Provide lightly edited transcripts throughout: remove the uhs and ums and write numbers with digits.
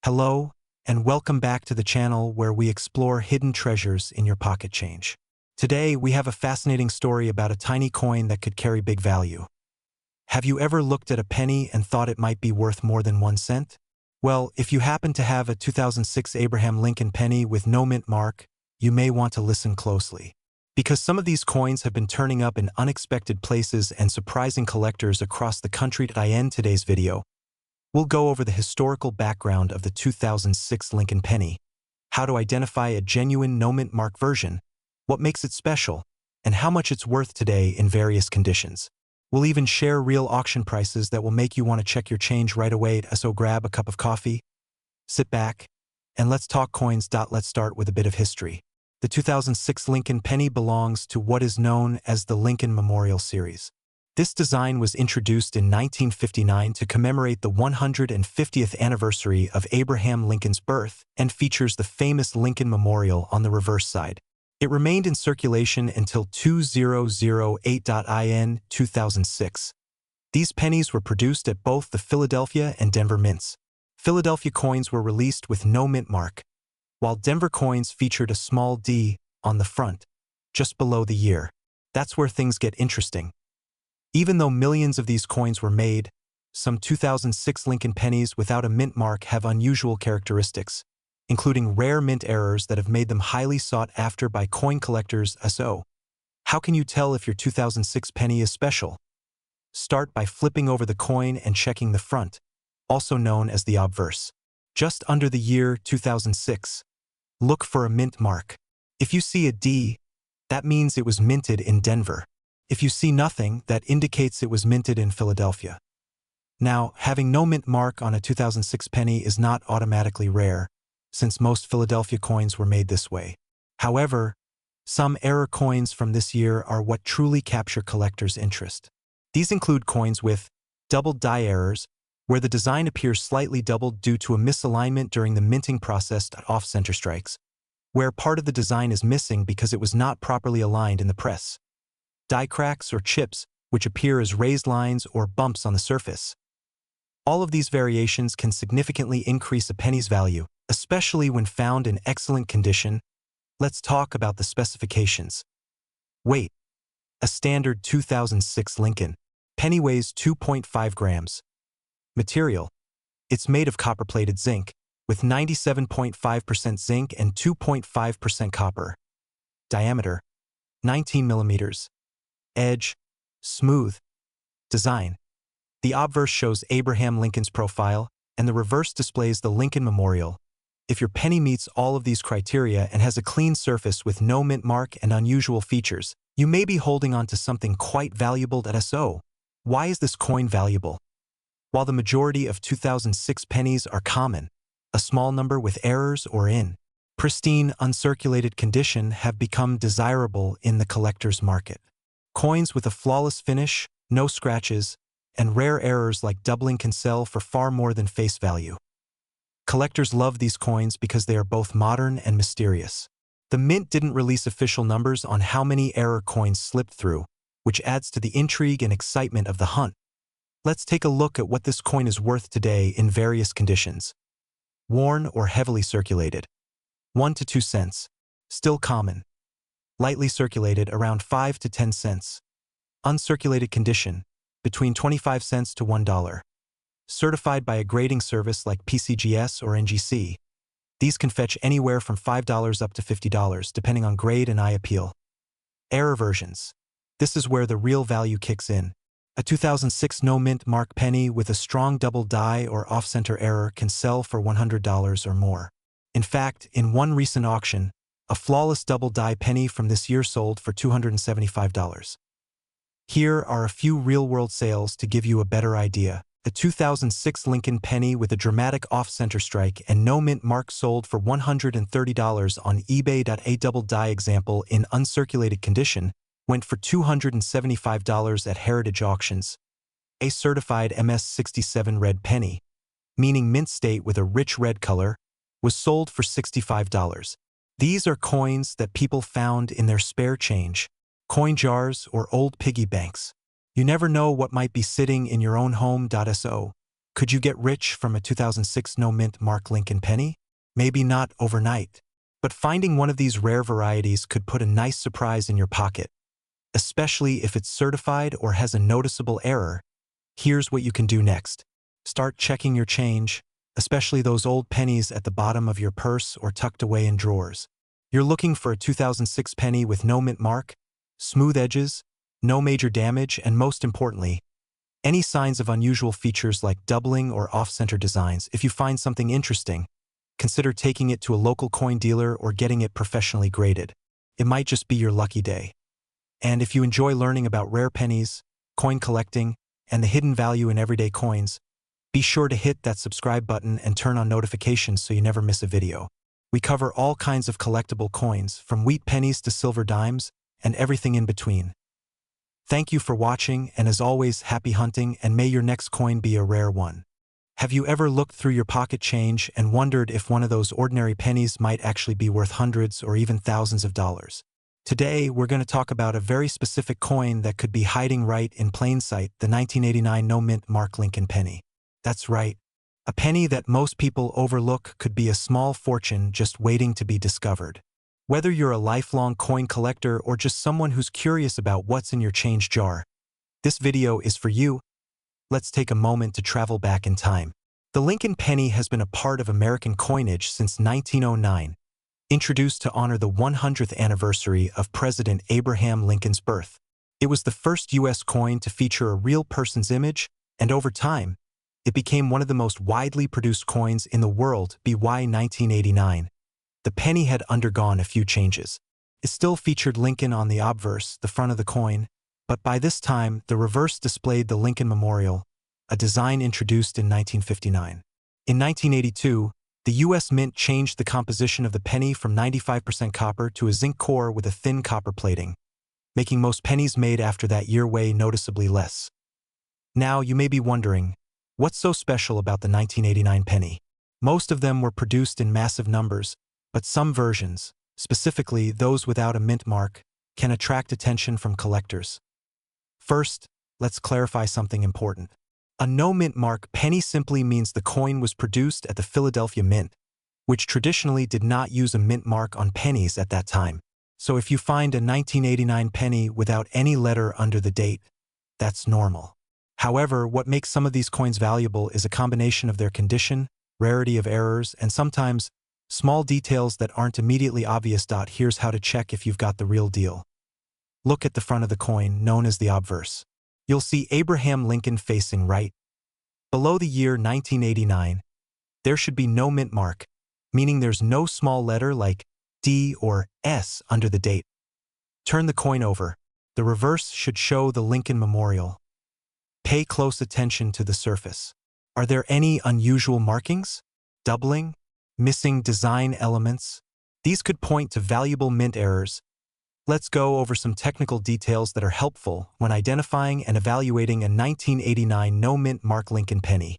Hello, and welcome back to the channel where we explore hidden treasures in your pocket change. Today, we have a fascinating story about a tiny coin that could carry big value. Have you ever looked at a penny and thought it might be worth more than 1 cent? Well, if you happen to have a 2006 Abraham Lincoln penny with no mint mark, you may want to listen closely. Because some of these coins have been turning up in unexpected places and surprising collectors across the country. To end today's video, we'll go over the historical background of the 2006 Lincoln penny, how to identify a genuine no-mint mark version, what makes it special, and how much it's worth today in various conditions. We'll even share real auction prices that will make you want to check your change right away, so grab a cup of coffee, sit back, and let's talk coins. Let's start with a bit of history. The 2006 Lincoln penny belongs to what is known as the Lincoln Memorial Series. This design was introduced in 1959 to commemorate the 150th anniversary of Abraham Lincoln's birth and features the famous Lincoln Memorial on the reverse side. It remained in circulation until 2008. In 2006. These pennies were produced at both the Philadelphia and Denver mints. Philadelphia coins were released with no mint mark, while Denver coins featured a small D on the front, just below the year. That's where things get interesting. Even though millions of these coins were made, some 2006 Lincoln pennies without a mint mark have unusual characteristics, including rare mint errors that have made them highly sought after by coin collectors. So, how can you tell if your 2006 penny is special? Start by flipping over the coin and checking the front, also known as the obverse. Just under the year 2006, look for a mint mark. If you see a D, that means it was minted in Denver. If you see nothing, that indicates it was minted in Philadelphia. Now, having no mint mark on a 2006 penny is not automatically rare, since most Philadelphia coins were made this way. However, some error coins from this year are what truly capture collectors' interest. These include coins with doubled die errors, where the design appears slightly doubled due to a misalignment during the minting process, off-center strikes, where part of the design is missing because it was not properly aligned in the press. Die cracks or chips, which appear as raised lines or bumps on the surface. All of these variations can significantly increase a penny's value, especially when found in excellent condition. Let's talk about the specifications. Weight. A standard 2006 Lincoln penny weighs 2.5 grams. Material. It's made of copper-plated zinc, with 97.5% zinc and 2.5% copper. Diameter. 19 millimeters. Edge. Smooth. Design. The obverse shows Abraham Lincoln's profile, and the reverse displays the Lincoln Memorial. If your penny meets all of these criteria and has a clean surface with no mint mark and unusual features, you may be holding on to something quite valuable. So, why is this coin valuable? While the majority of 2006 pennies are common, a small number with errors or in pristine, uncirculated condition have become desirable in the collector's market. Coins with a flawless finish, no scratches, and rare errors like doubling can sell for far more than face value. Collectors love these coins because they are both modern and mysterious. The mint didn't release official numbers on how many error coins slipped through, which adds to the intrigue and excitement of the hunt. Let's take a look at what this coin is worth today in various conditions. Worn or heavily circulated. 1 to 2 cents. Still common. Lightly circulated, around 5 to 10 cents. Uncirculated condition, between 25 cents to $1. Certified by a grading service like PCGS or NGC. These can fetch anywhere from $5 up to $50, depending on grade and eye appeal. Error versions. This is where the real value kicks in. A 2006 no-mint mark penny with a strong double die or off-center error can sell for $100 or more. In fact, in one recent auction, a flawless double die penny from this year sold for $275. Here are a few real-world sales to give you a better idea. The 2006 Lincoln penny with a dramatic off-center strike and no mint mark sold for $130 on eBay. A double die example in uncirculated condition went for $275 at Heritage Auctions. A certified MS-67 red penny, meaning mint state with a rich red color, was sold for $65. These are coins that people found in their spare change, coin jars or old piggy banks. You never know what might be sitting in your own home. So, Could you get rich from a 2006 no-mint mark Lincoln penny? Maybe not overnight, but finding one of these rare varieties could put a nice surprise in your pocket, especially if it's certified or has a noticeable error. Here's what you can do next. Start checking your change, especially those old pennies at the bottom of your purse or tucked away in drawers. You're looking for a 2006 penny with no mint mark, smooth edges, no major damage, and most importantly, any signs of unusual features like doubling or off-center designs. If you find something interesting, consider taking it to a local coin dealer or getting it professionally graded. It might just be your lucky day. And if you enjoy learning about rare pennies, coin collecting, and the hidden value in everyday coins, be sure to hit that subscribe button and turn on notifications so you never miss a video. We cover all kinds of collectible coins, from wheat pennies to silver dimes, and everything in between. Thank you for watching, and as always, happy hunting, and may your next coin be a rare one. Have you ever looked through your pocket change and wondered if one of those ordinary pennies might actually be worth hundreds or even thousands of dollars? Today, we're going to talk about a very specific coin that could be hiding right in plain sight, the 1989 no-mint mark Lincoln penny. That's right. A penny that most people overlook could be a small fortune just waiting to be discovered. Whether you're a lifelong coin collector or just someone who's curious about what's in your change jar, this video is for you. Let's take a moment to travel back in time. The Lincoln penny has been a part of American coinage since 1909, introduced to honor the 100th anniversary of President Abraham Lincoln's birth. It was the first U.S. coin to feature a real person's image, and over time, it became one of the most widely produced coins in the world. By 1989, the penny had undergone a few changes. It still featured Lincoln on the obverse, the front of the coin, but by this time, the reverse displayed the Lincoln Memorial, a design introduced in 1959. In 1982, the U.S. Mint changed the composition of the penny from 95% copper to a zinc core with a thin copper plating, making most pennies made after that year weigh noticeably less. Now, you may be wondering, what's so special about the 1989 penny? Most of them were produced in massive numbers, but some versions, specifically those without a mint mark, can attract attention from collectors. First, let's clarify something important. A no-mint mark penny simply means the coin was produced at the Philadelphia Mint, which traditionally did not use a mint mark on pennies at that time. So if you find a 1989 penny without any letter under the date, that's normal. However, what makes some of these coins valuable is a combination of their condition, rarity of errors, and sometimes small details that aren't immediately obvious. Here's how to check if you've got the real deal. Look at the front of the coin, known as the obverse. You'll see Abraham Lincoln facing right. Below the year 1989, there should be no mint mark, meaning there's no small letter like D or S under the date. Turn the coin over. The reverse should show the Lincoln Memorial. Pay close attention to the surface. Are there any unusual markings? Doubling? Missing design elements? These could point to valuable mint errors. Let's go over some technical details that are helpful when identifying and evaluating a 1989 no-mint mark Lincoln penny.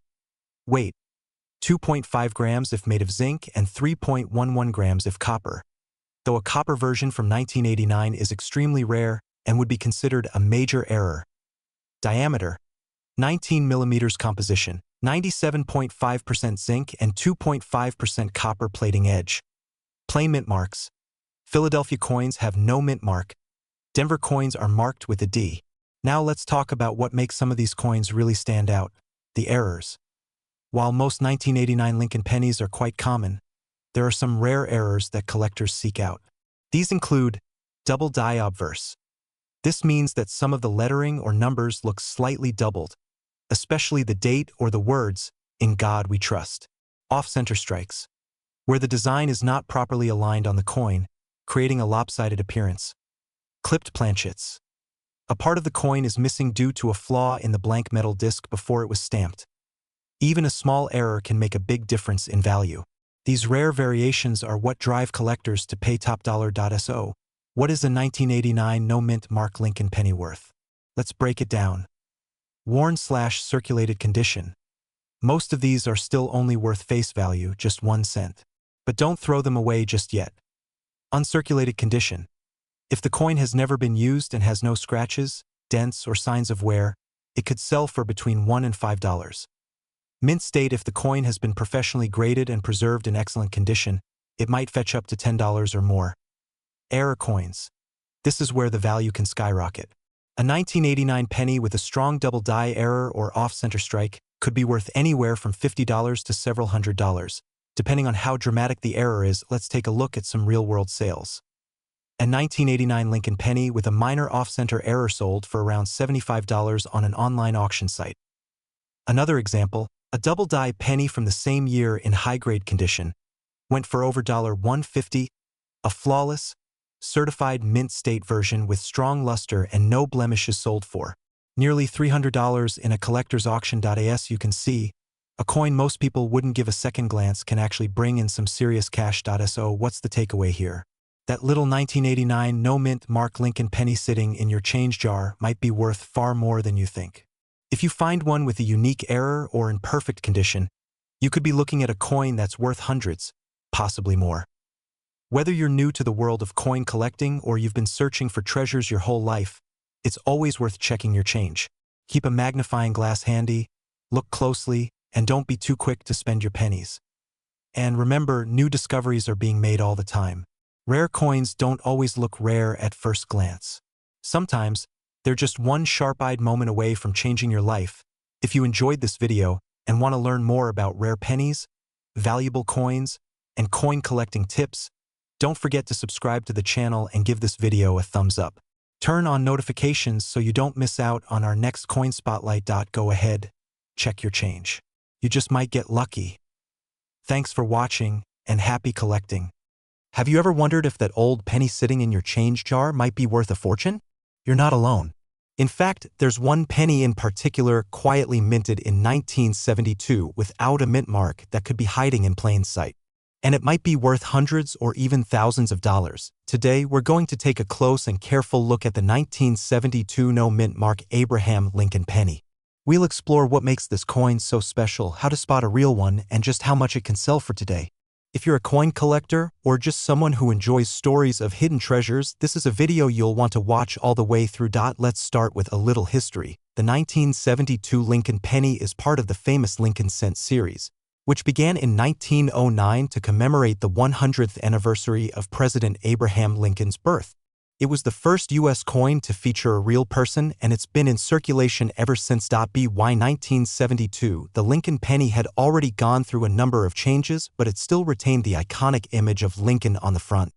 Weight: 2.5 grams if made of zinc and 3.11 grams if copper. Though a copper version from 1989 is extremely rare and would be considered a major error. Diameter: 19 millimeters. Composition: 97.5% zinc and 2.5% copper. Plating edge: plain mint marks. Philadelphia coins have no mint mark. Denver coins are marked with a D. Now let's talk about what makes some of these coins really stand out: the errors. While most 1989 Lincoln pennies are quite common, there are some rare errors that collectors seek out. These include double die obverse. This means that some of the lettering or numbers look slightly doubled, especially the date or the words, "In God We Trust." Off-center strikes, where the design is not properly aligned on the coin, creating a lopsided appearance. Clipped planchets. A part of the coin is missing due to a flaw in the blank metal disc before it was stamped. Even a small error can make a big difference in value. These rare variations are what drive collectors to pay top dollar. So, what is a 1989 no-mint mark Lincoln penny worth? Let's break it down. Worn/circulated condition. Most of these are still only worth face value, just 1 cent. But don't throw them away just yet. Uncirculated condition. If the coin has never been used and has no scratches, dents, or signs of wear, it could sell for between $1 and $5. Mint state: if the coin has been professionally graded and preserved in excellent condition, it might fetch up to $10 or more. Error coins. This is where the value can skyrocket. A 1989 penny with a strong double die error or off-center strike could be worth anywhere from $50 to several $100s. Depending on how dramatic the error is, let's take a look at some real-world sales. A 1989 Lincoln penny with a minor off-center error sold for around $75 on an online auction site. Another example, a double die penny from the same year in high-grade condition went for over $150. A flawless, certified mint state version with strong luster and no blemishes sold for nearly $300 in a collector's auction. As you can see, a coin most people wouldn't give a second glance can actually bring in some serious cash. So what's the takeaway here? That little 1989 no mint mark Lincoln penny sitting in your change jar might be worth far more than you think. If you find one with a unique error or in perfect condition, you could be looking at a coin that's worth hundreds, possibly more. Whether you're new to the world of coin collecting or you've been searching for treasures your whole life, it's always worth checking your change. Keep a magnifying glass handy, look closely, and don't be too quick to spend your pennies. And remember, new discoveries are being made all the time. Rare coins don't always look rare at first glance. Sometimes, they're just one sharp-eyed moment away from changing your life. If you enjoyed this video and want to learn more about rare pennies, valuable coins, and coin collecting tips, don't forget to subscribe to the channel and give this video a thumbs up. Turn on notifications so you don't miss out on our next coin spotlight. Go ahead, check your change. You just might get lucky. Thanks for watching, and happy collecting. Have you ever wondered if that old penny sitting in your change jar might be worth a fortune? You're not alone. In fact, there's one penny in particular quietly minted in 1972 without a mint mark that could be hiding in plain sight. And it might be worth hundreds or even thousands of dollars. Today, we're going to take a close and careful look at the 1972 no mint mark Abraham Lincoln penny. We'll explore what makes this coin so special, how to spot a real one, and just how much it can sell for today. If you're a coin collector or just someone who enjoys stories of hidden treasures, this is a video you'll want to watch all the way through. Let's start with a little history. The 1972 Lincoln penny is part of the famous Lincoln cent series, which began in 1909 to commemorate the 100th anniversary of President Abraham Lincoln's birth. It was the first U.S. coin to feature a real person, and it's been in circulation ever since. By 1972, the Lincoln penny had already gone through a number of changes, but it still retained the iconic image of Lincoln on the front,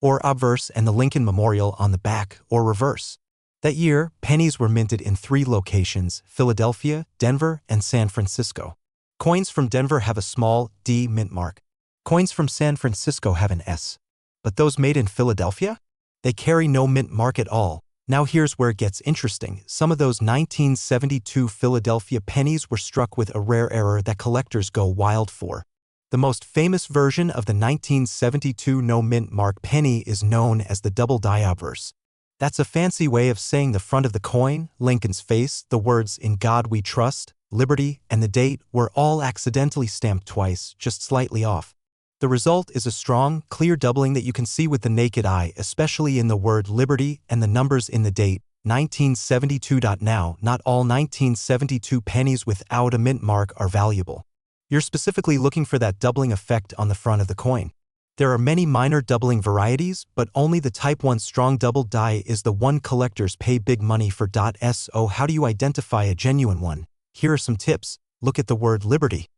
or obverse, and the Lincoln Memorial on the back, or reverse. That year, pennies were minted in 3 locations: Philadelphia, Denver, and San Francisco. Coins from Denver have a small D mint mark. Coins from San Francisco have an S. But those made in Philadelphia? They carry no mint mark at all. Now here's where it gets interesting. Some of those 1972 Philadelphia pennies were struck with a rare error that collectors go wild for. The most famous version of the 1972 no mint mark penny is known as the double die obverse. That's a fancy way of saying the front of the coin, Lincoln's face, the words "In God We Trust," "Liberty," and the date were all accidentally stamped twice, just slightly off. The result is a strong, clear doubling that you can see with the naked eye, especially in the word Liberty and the numbers in the date, 1972. Now, not all 1972 pennies without a mint mark are valuable. You're specifically looking for that doubling effect on the front of the coin. There are many minor doubling varieties, but only the Type 1 strong double die is the one collectors pay big money for. So how do you identify a genuine one? Here are some tips. Look at the word Liberty.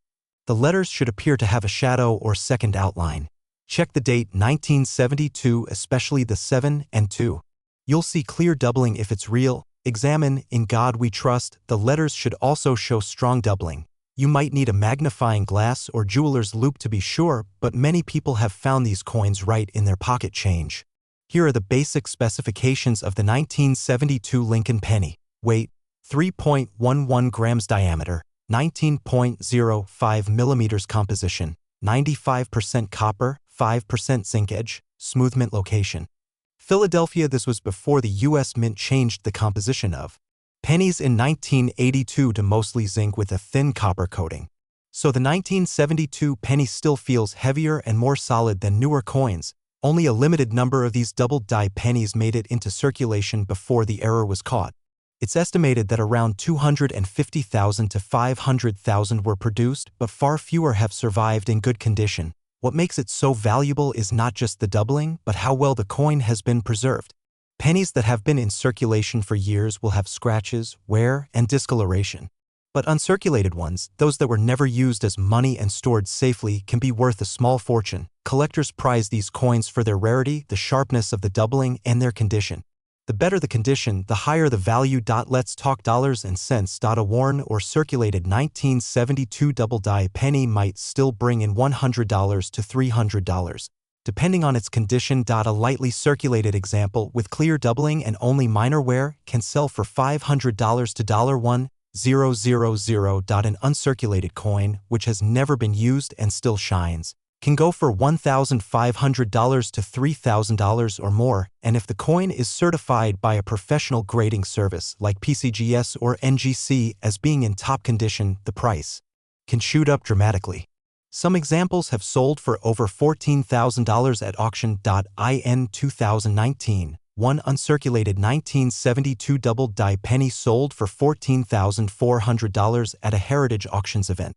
The letters should appear to have a shadow or second outline. Check the date 1972, especially the 7 and 2. You'll see clear doubling if it's real. Examine "In God We Trust." The letters should also show strong doubling. You might need a magnifying glass or jeweler's loupe to be sure, but many people have found these coins right in their pocket change. Here are the basic specifications of the 1972 Lincoln penny. Weight: 3.11 grams. Diameter: 19.05 millimeters. Composition: 95% copper, 5% zinc. Edge: smooth. Mint location: Philadelphia. This was before the U.S. Mint changed the composition of pennies in 1982 to mostly zinc with a thin copper coating. So the 1972 penny still feels heavier and more solid than newer coins. Only a limited number of these double die pennies made it into circulation before the error was caught. It's estimated that around 250,000 to 500,000 were produced, but far fewer have survived in good condition. What makes it so valuable is not just the doubling, but how well the coin has been preserved. Pennies that have been in circulation for years will have scratches, wear, and discoloration. But uncirculated ones, those that were never used as money and stored safely, can be worth a small fortune. Collectors prize these coins for their rarity, the sharpness of the doubling, and their condition. The better the condition, the higher the value. Let's talk dollars and cents. A worn or circulated 1972 double die penny might still bring in $100 to $300, depending on its condition. A lightly circulated example with clear doubling and only minor wear can sell for $500 to $1,000. An uncirculated coin, which has never been used and still shines, can go for $1,500 to $3,000 or more, and if the coin is certified by a professional grading service like PCGS or NGC as being in top condition, the price can shoot up dramatically. Some examples have sold for over $14,000 at auction. In 2019, one uncirculated 1972 double die penny sold for $14,400 at a Heritage Auctions event.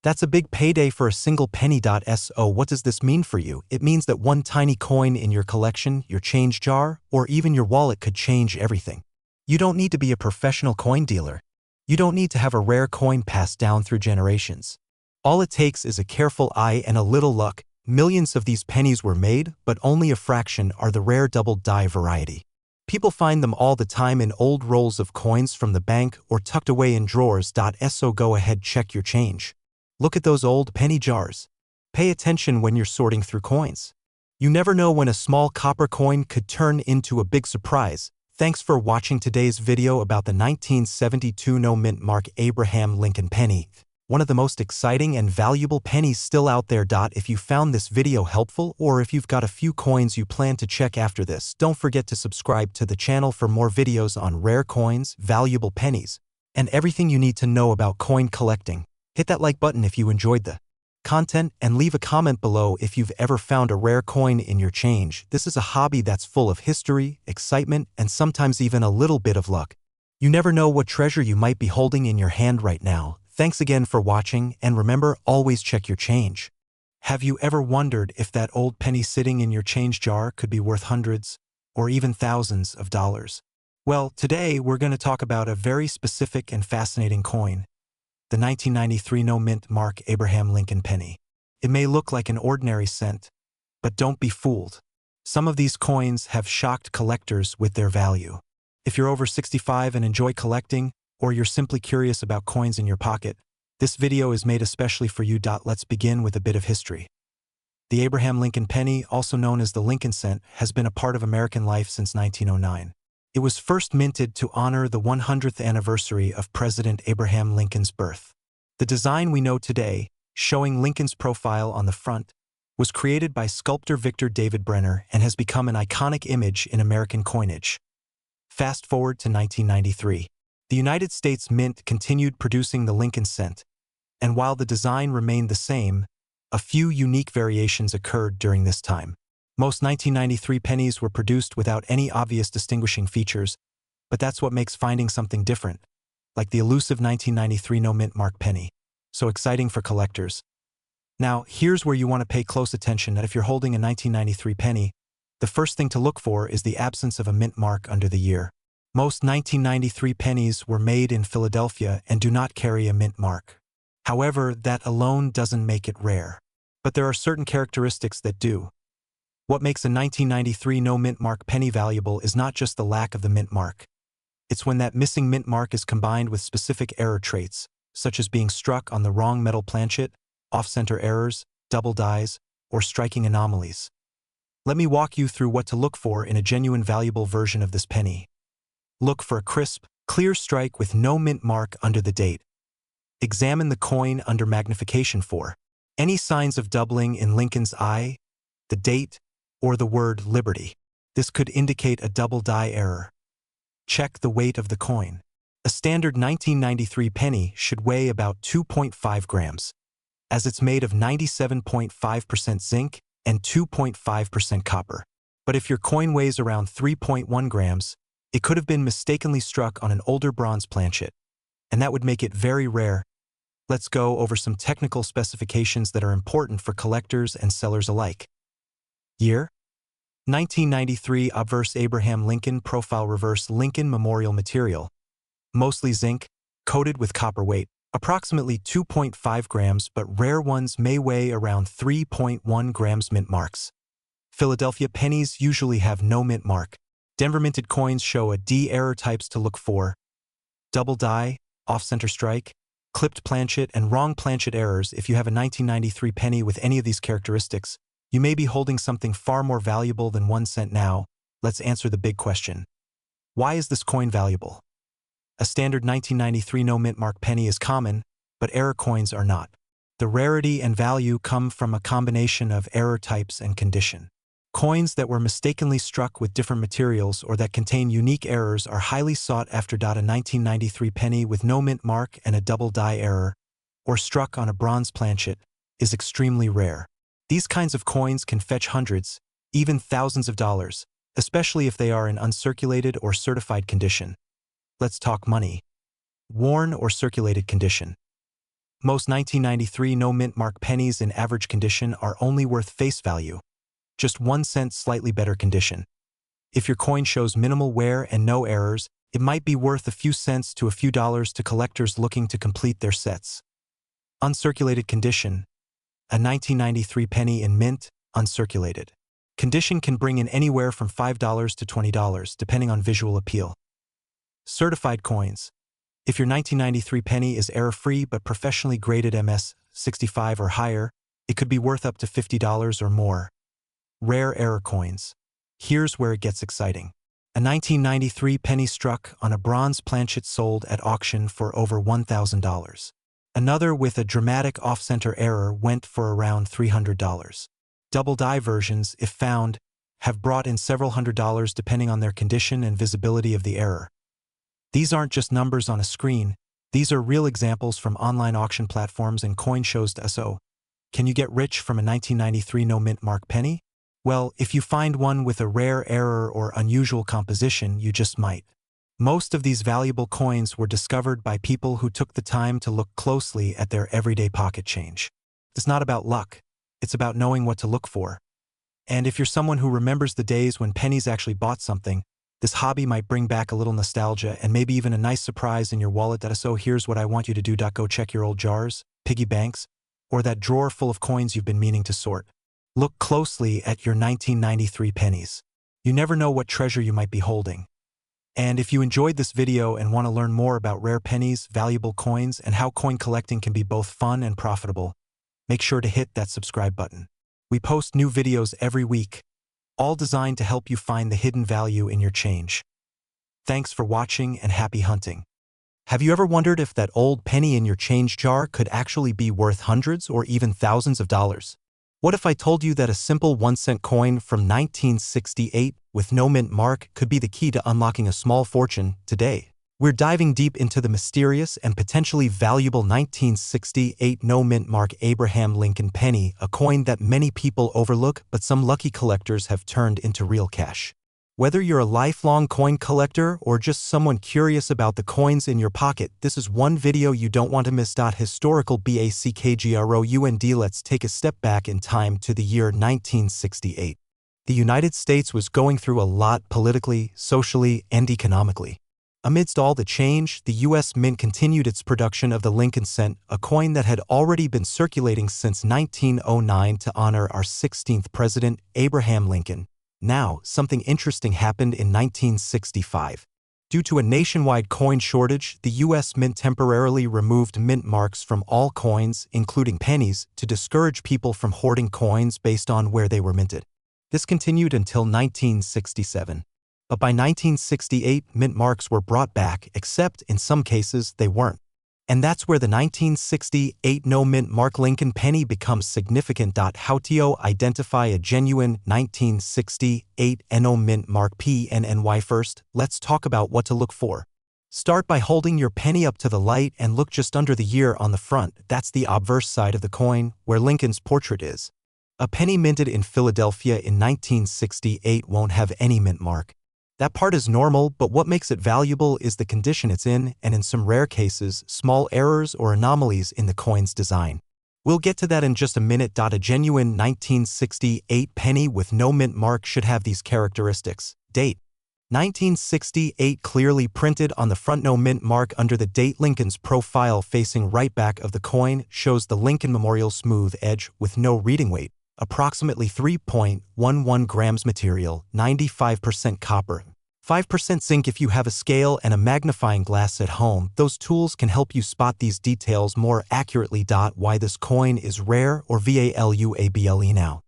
That's a big payday for a single penny. So what does this mean for you? It means that one tiny coin in your collection, your change jar, or even your wallet could change everything. You don't need to be a professional coin dealer. You don't need to have a rare coin passed down through generations. All it takes is a careful eye and a little luck. Millions of these pennies were made, but only a fraction are the rare double die variety. People find them all the time in old rolls of coins from the bank or tucked away in drawers. So go ahead, check your change. Look at those old penny jars. Pay attention when you're sorting through coins. You never know when a small copper coin could turn into a big surprise. Thanks for watching today's video about the 1972 no mint mark Abraham Lincoln penny, one of the most exciting and valuable pennies still out there. If you found this video helpful, or if you've got a few coins you plan to check after this, don't forget to subscribe to the channel for more videos on rare coins, valuable pennies, and everything you need to know about coin collecting. Hit that like button if you enjoyed the content, and leave a comment below if you've ever found a rare coin in your change. This is a hobby that's full of history, excitement, and sometimes even a little bit of luck. You never know what treasure you might be holding in your hand right now. Thanks again for watching, and remember, always check your change. Have you ever wondered if that old penny sitting in your change jar could be worth hundreds or even thousands of dollars? Well, today we're going to talk about a very specific and fascinating coin, the 1993 no mint mark Abraham Lincoln penny. It may look like an ordinary cent, but don't be fooled. Some of these coins have shocked collectors with their value. If you're over 65 and enjoy collecting, or you're simply curious about coins in your pocket, this video is made especially for you. Let's begin with a bit of history. The Abraham Lincoln penny, also known as the Lincoln cent, has been a part of American life since 1909. It was first minted to honor the 100th anniversary of President Abraham Lincoln's birth. The design we know today, showing Lincoln's profile on the front, was created by sculptor Victor David Brenner and has become an iconic image in American coinage. Fast forward to 1993. The United States Mint continued producing the Lincoln cent, and while the design remained the same, a few unique variations occurred during this time. Most 1993 pennies were produced without any obvious distinguishing features, but that's what makes finding something different, like the elusive 1993 no mint mark penny, so exciting for collectors. Now, here's where you want to pay close attention. That if you're holding a 1993 penny, the first thing to look for is the absence of a mint mark under the year. Most 1993 pennies were made in Philadelphia and do not carry a mint mark. However, that alone doesn't make it rare. But there are certain characteristics that do. What makes a 1993 no mint mark penny valuable is not just the lack of the mint mark. It's when that missing mint mark is combined with specific error traits, such as being struck on the wrong metal planchet, off-center errors, double dies, or striking anomalies. Let me walk you through what to look for in a genuine valuable version of this penny. Look for a crisp, clear strike with no mint mark under the date. Examine the coin under magnification for any signs of doubling in Lincoln's eye, the date, or the word Liberty. This could indicate a double die error. Check the weight of the coin. A standard 1993 penny should weigh about 2.5 grams, as it's made of 97.5% zinc and 2.5% copper. But if your coin weighs around 3.1 grams, It could have been mistakenly struck on an older bronze planchet, and that would make it very rare. Let's go over some technical specifications that are important for collectors and sellers alike. Year: 1993. Obverse Abraham Lincoln Profile Reverse Lincoln Memorial Material. Mostly zinc, coated with copper weight, approximately 2.5 grams, but rare ones may weigh around 3.1 grams. Mint marks. Philadelphia pennies usually have no mint mark. Denver minted coins show a D error. Types to look for: double die, off-center strike, clipped planchet, and wrong planchet errors. If you have a 1993 penny with any of these characteristics, you may be holding something far more valuable than 1 cent. Now, let's answer the big question. Why is this coin valuable? A standard 1993 no mint mark penny is common, but error coins are not. The rarity and value come from a combination of error types and condition. Coins that were mistakenly struck with different materials or that contain unique errors are highly sought after. A 1993 penny with no mint mark and a double die error, or struck on a bronze planchet, is extremely rare. These kinds of coins can fetch hundreds, even thousands of dollars, especially if they are in uncirculated or certified condition. Let's talk money. Worn or circulated condition. Most 1993 no mint mark pennies in average condition are only worth face value, just 1 cent. Slightly better condition. If your coin shows minimal wear and no errors, it might be worth a few cents to a few dollars to collectors looking to complete their sets. Uncirculated condition. A 1993 penny in mint, uncirculated condition can bring in anywhere from $5 to $20, depending on visual appeal. Certified coins. If your 1993 penny is error-free but professionally graded MS 65 or higher, it could be worth up to $50 or more. Rare error coins. Here's where it gets exciting. A 1993 penny struck on a bronze planchet sold at auction for over $1,000. Another with a dramatic off-center error went for around $300. Double die versions, if found, have brought in several $100s depending on their condition and visibility of the error. These aren't just numbers on a screen, these are real examples from online auction platforms and coin shows. So, can you get rich from a 1993 no mint mark penny? Well, if you find one with a rare error or unusual composition, you just might. Most of these valuable coins were discovered by people who took the time to look closely at their everyday pocket change. It's not about luck, it's about knowing what to look for. And if you're someone who remembers the days when pennies actually bought something, this hobby might bring back a little nostalgia and maybe even a nice surprise in your wallet. So here's what I want you to do. Go check your old jars, piggy banks, or that drawer full of coins you've been meaning to sort. Look closely at your 1993 pennies. You never know what treasure you might be holding. And if you enjoyed this video and want to learn more about rare pennies, valuable coins, and how coin collecting can be both fun and profitable, make sure to hit that subscribe button. We post new videos every week, all designed to help you find the hidden value in your change. Thanks for watching and happy hunting. Have you ever wondered if that old penny in your change jar could actually be worth hundreds or even thousands of dollars? What if I told you that a simple 1-cent coin from 1968 with no mint mark could be the key to unlocking a small fortune today? We're diving deep into the mysterious and potentially valuable 1968 no mint mark Abraham Lincoln penny, a coin that many people overlook but some lucky collectors have turned into real cash. Whether you're a lifelong coin collector or just someone curious about the coins in your pocket, this is one video you don't want to miss. Historical background. Let's take a step back in time to the year 1968. The United States was going through a lot politically, socially, and economically. Amidst all the change, the U.S. Mint continued its production of the Lincoln cent, a coin that had already been circulating since 1909 to honor our 16th president, Abraham Lincoln. Now, something interesting happened in 1965. Due to a nationwide coin shortage, the U.S. Mint temporarily removed mint marks from all coins, including pennies, to discourage people from hoarding coins based on where they were minted. This continued until 1967. But by 1968, mint marks were brought back, except in some cases they weren't. And that's where the 1968 no mint mark Lincoln penny becomes significant. How to identify a genuine 1968 no mint mark PNNY? First, let's talk about what to look for. Start by holding your penny up to the light and look just under the year on the front. That's the obverse side of the coin, where Lincoln's portrait is. A penny minted in Philadelphia in 1968 won't have any mint mark. That part is normal, but what makes it valuable is the condition it's in, and in some rare cases, small errors or anomalies in the coin's design. We'll get to that in just a minute. A genuine 1968 penny with no mint mark should have these characteristics. Date: 1968, clearly printed on the front. No mint mark under the date. Lincoln's profile facing right back of the coin shows the Lincoln Memorial smooth edge with no reading weight, approximately 3.11 grams. Material: 95% copper, 5% zinc. If you have a scale and a magnifying glass at home, those tools can help you spot these details more accurately. Why this coin is rare or valuable now?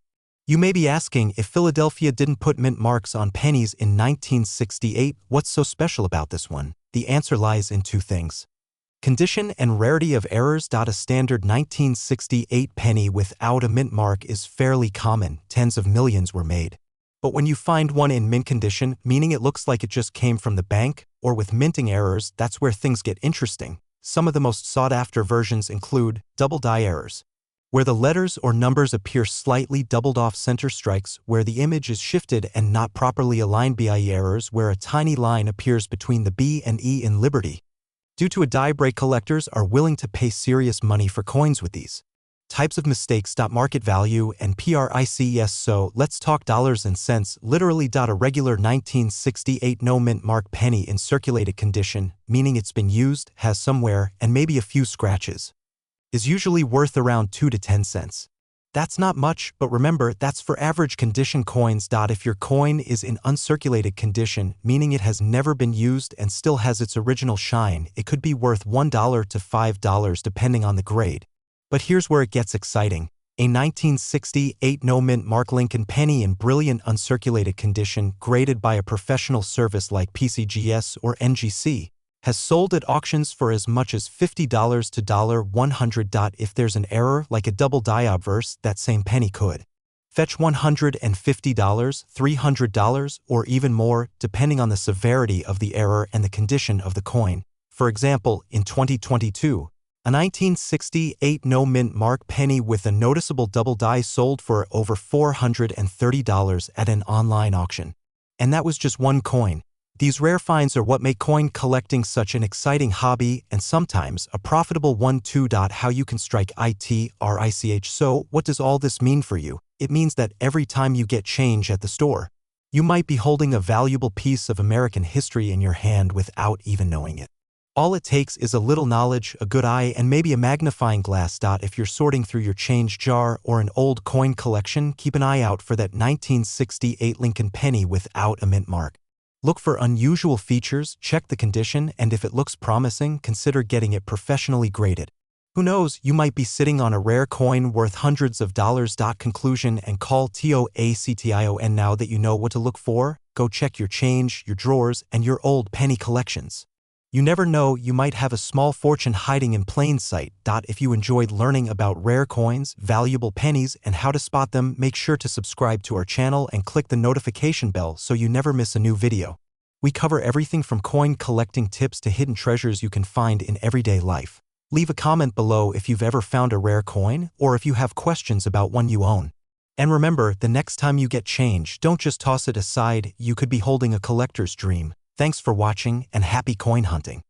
You may be asking, if Philadelphia didn't put mint marks on pennies in 1968, what's so special about this one? The answer lies in two things: condition and rarity of errors. A standard 1968 penny without a mint mark is fairly common. Tens of millions were made. But when you find one in mint condition, meaning it looks like it just came from the bank, or with minting errors, that's where things get interesting. Some of the most sought-after versions include double die errors, where the letters or numbers appear slightly doubled off center strikes, where the image is shifted and not properly aligned. BIE errors, where a tiny line appears between the B and E in Liberty. Due to a die break, collectors are willing to pay serious money for coins with these types of mistakes. Market value and price. So let's talk dollars and cents. Literally. A regular 1968 no mint mark penny in circulated condition, meaning it's been used, has some wear, and maybe a few scratches, is usually worth around 2 to 10 cents. That's not much, but remember, that's for average condition coins. If your coin is in uncirculated condition, meaning it has never been used and still has its original shine, it could be worth $1 to $5 depending on the grade. But here's where it gets exciting. A 1968 no mint mark Lincoln penny in brilliant uncirculated condition, graded by a professional service like PCGS or NGC, has sold at auctions for as much as $50 to $100. If there's an error, like a double die obverse, that same penny could fetch $150, $300, or even more, depending on the severity of the error and the condition of the coin. For example, in 2022, a 1968 no mint mark penny with a noticeable double die sold for over $430 at an online auction. And that was just one coin. These rare finds are what make coin collecting such an exciting hobby, and sometimes a profitable one too. How you can strike it. So what does all this mean for you? It means that every time you get change at the store, you might be holding a valuable piece of American history in your hand without even knowing it. All it takes is a little knowledge, a good eye, and maybe a magnifying glass. If you're sorting through your change jar or an old coin collection, keep an eye out for that 1968 Lincoln penny without a mint mark. Look for unusual features, check the condition, and if it looks promising, consider getting it professionally graded. Who knows, you might be sitting on a rare coin worth hundreds of dollars. Conclusion and call TOACTION. Now that you know what to look for, go check your change, your drawers, and your old penny collections. You never know, you might have a small fortune hiding in plain sight. If you enjoyed learning about rare coins, valuable pennies, and how to spot them, make sure to subscribe to our channel and click the notification bell so you never miss a new video. We cover everything from coin collecting tips to hidden treasures you can find in everyday life. Leave a comment below if you've ever found a rare coin, or if you have questions about one you own. And remember, the next time you get change, don't just toss it aside, you could be holding a collector's dream. Thanks for watching, and happy coin hunting.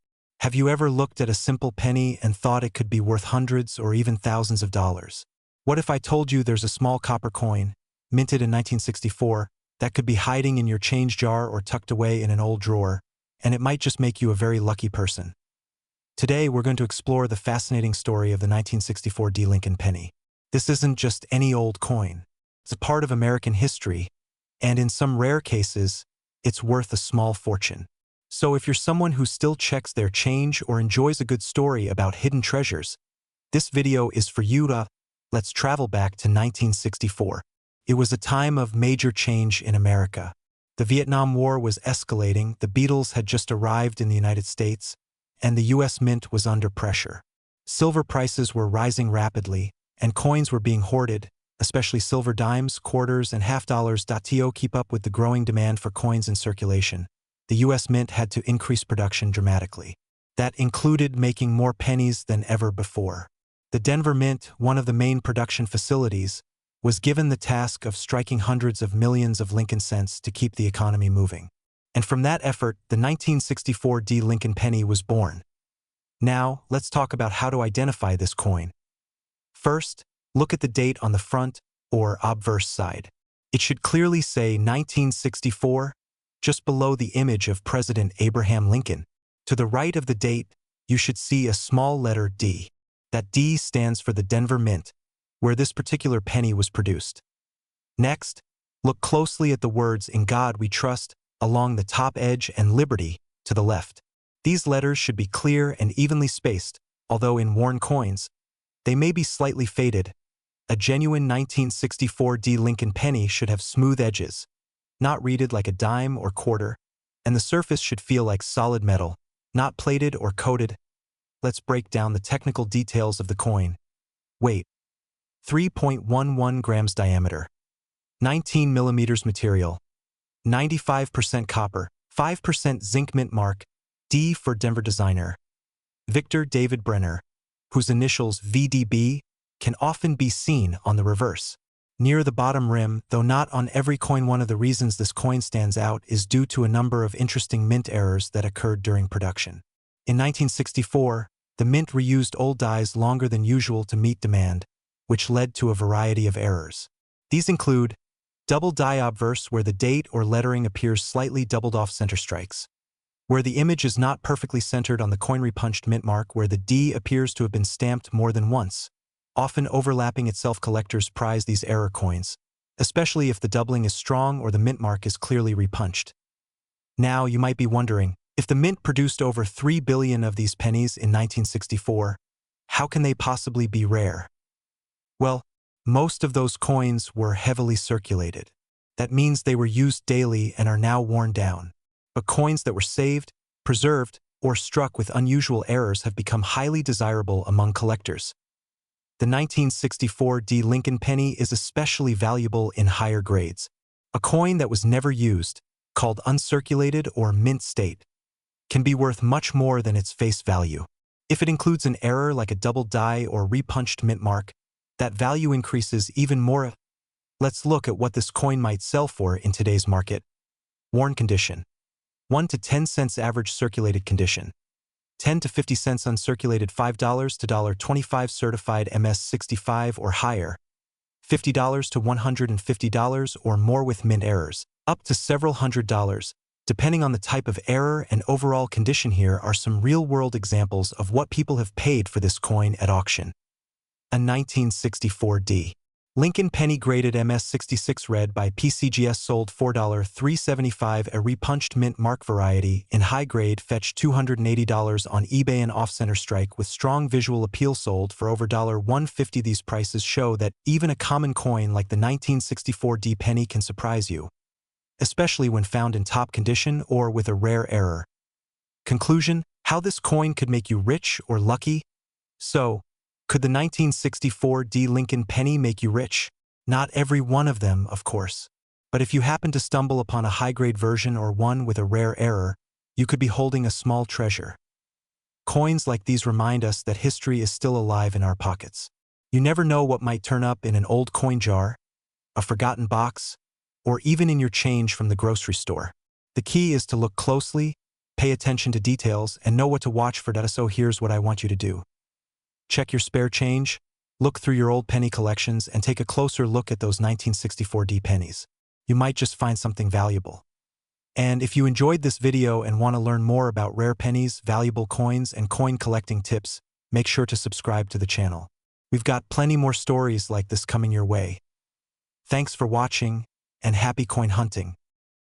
Have you ever looked at a simple penny and thought it could be worth hundreds or even thousands of dollars? What if I told you there's a small copper coin, minted in 1964, that could be hiding in your change jar or tucked away in an old drawer, and it might just make you a very lucky person? Today, we're going to explore the fascinating story of the 1964 D. Lincoln penny. This isn't just any old coin. It's a part of American history, and in some rare cases, it's worth a small fortune. So if you're someone who still checks their change or enjoys a good story about hidden treasures, this video is for you. Let's travel back to 1964. It was a time of major change in America. The Vietnam War was escalating, the Beatles had just arrived in the United States, and the U.S. Mint was under pressure. Silver prices were rising rapidly, and coins were being hoarded, especially silver dimes, quarters, and half dollars. To keep up with the growing demand for coins in circulation, the U.S. Mint had to increase production dramatically. That included making more pennies than ever before. The Denver Mint, one of the main production facilities, was given the task of striking hundreds of millions of Lincoln cents to keep the economy moving. And from that effort, the 1964 D Lincoln penny was born. Now, let's talk about how to identify this coin. First, look at the date on the front or obverse side. It should clearly say 1964, just below the image of President Abraham Lincoln. To the right of the date, you should see a small letter D. That D stands for the Denver Mint, where this particular penny was produced. Next, look closely at the words "In God We Trust" along the top edge and "Liberty" to the left. These letters should be clear and evenly spaced, although in worn coins, they may be slightly faded. A genuine 1964 D Lincoln penny should have smooth edges, not reeded like a dime or quarter, and the surface should feel like solid metal, not plated or coated. Let's break down the technical details of the coin. Weight: 3.11 grams diameter, 19 millimeters material, 95% copper, 5% zinc, mint mark, D for Denver designer. Victor David Brenner, whose initials VDB can often be seen on the reverse. Near the bottom rim, though not on every coin. One of the reasons this coin stands out is due to a number of interesting mint errors that occurred during production. In 1964, the mint reused old dies longer than usual to meet demand, which led to a variety of errors. These include double die obverse, where the date or lettering appears slightly doubled off center strikes, where the image is not perfectly centered on the coin; repunched mint mark, where the D appears to have been stamped more than once, often overlapping itself. Collectors prize these error coins, especially if the doubling is strong or the mint mark is clearly repunched. Now you might be wondering, if the mint produced over 3 billion of these pennies in 1964, how can they possibly be rare? Well, most of those coins were heavily circulated. That means they were used daily and are now worn down. But coins that were saved, preserved, or struck with unusual errors have become highly desirable among collectors. The 1964 D Lincoln penny is especially valuable in higher grades. A coin that was never used, called uncirculated or mint state, can be worth much more than its face value. If it includes an error like a double die or repunched mint mark, that value increases even more. Let's look at what this coin might sell for in today's market. Worn condition: 1 to 10 cents average circulated condition, 10 to 50 cents uncirculated, $5 to $1.25 certified MS65 or higher, $50 to $150 or more with mint errors, up to several $100s, depending on the type of error and overall condition. Here are some real-world examples of what people have paid for this coin at auction. A 1964 D Lincoln penny graded MS66 red by PCGS sold $4.375. A repunched mint mark variety in high grade fetched $280 on eBay. An off-center strike with strong visual appeal sold for over $150. These prices show that even a common coin like the 1964 D penny can surprise you, especially when found in top condition or with a rare error. Conclusion: how this coin could make you rich or lucky? So, could the 1964 D Lincoln penny make you rich? Not every one of them, of course. But if you happen to stumble upon a high-grade version or one with a rare error, you could be holding a small treasure. Coins like these remind us that history is still alive in our pockets. You never know what might turn up in an old coin jar, a forgotten box, or even in your change from the grocery store. The key is to look closely, pay attention to details, and know what to watch for. So here's what I want you to do. Check your spare change, look through your old penny collections, and take a closer look at those 1964 D pennies. You might just find something valuable. And if you enjoyed this video and want to learn more about rare pennies, valuable coins, and coin collecting tips, make sure to subscribe to the channel. We've got plenty more stories like this coming your way. Thanks for watching, and happy coin hunting.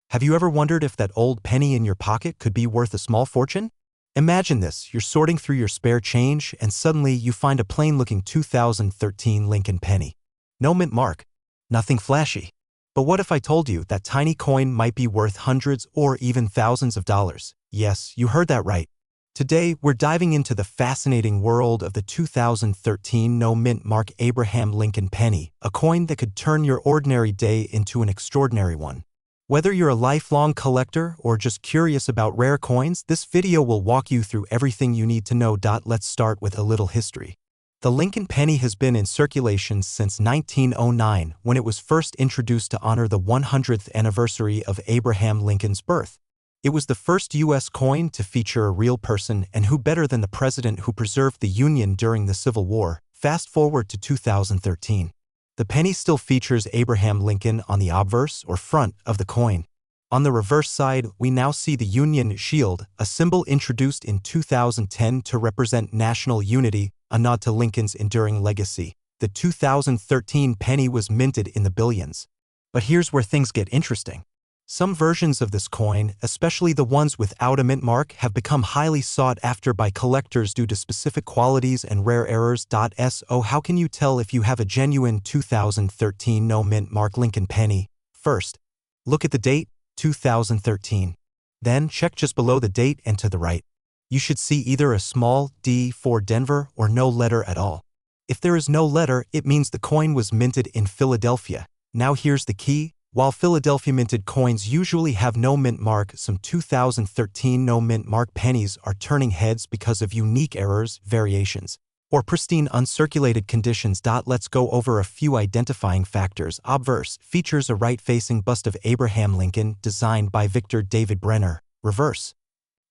Have you ever wondered if that old penny in your pocket could be worth a small fortune? Imagine this: you're sorting through your spare change, and suddenly you find a plain-looking 2013 Lincoln penny. No mint mark, nothing flashy. But what if I told you that tiny coin might be worth hundreds or even thousands of dollars? Yes, you heard that right. Today, we're diving into the fascinating world of the 2013 no mint mark Abraham Lincoln penny, a coin that could turn your ordinary day into an extraordinary one. Whether you're a lifelong collector or just curious about rare coins, this video will walk you through everything you need to know. Let's start with a little history. The Lincoln penny has been in circulation since 1909, when it was first introduced to honor the 100th anniversary of Abraham Lincoln's birth. It was the first U.S. coin to feature a real person, and who better than the president who preserved the Union during the Civil War. Fast forward to 2013. The penny still features Abraham Lincoln on the obverse or front of the coin. On the reverse side, we now see the Union shield, a symbol introduced in 2010 to represent national unity, a nod to Lincoln's enduring legacy. The 2013 penny was minted in the billions. But here's where things get interesting. Some versions of this coin, especially the ones without a mint mark, have become highly sought after by collectors due to specific qualities and rare errors. So how can you tell if you have a genuine 2013 no mint mark Lincoln penny? First, look at the date, 2013. Then check just below the date and to the right. You should see either a small D for Denver or no letter at all. If there is no letter, it means the coin was minted in Philadelphia. Now here's the key. While Philadelphia minted coins usually have no mint mark, some 2013 no mint mark pennies are turning heads because of unique errors, variations, or pristine uncirculated conditions. Let's go over a few identifying factors. Obverse features a right-facing bust of Abraham Lincoln designed by Victor David Brenner. Reverse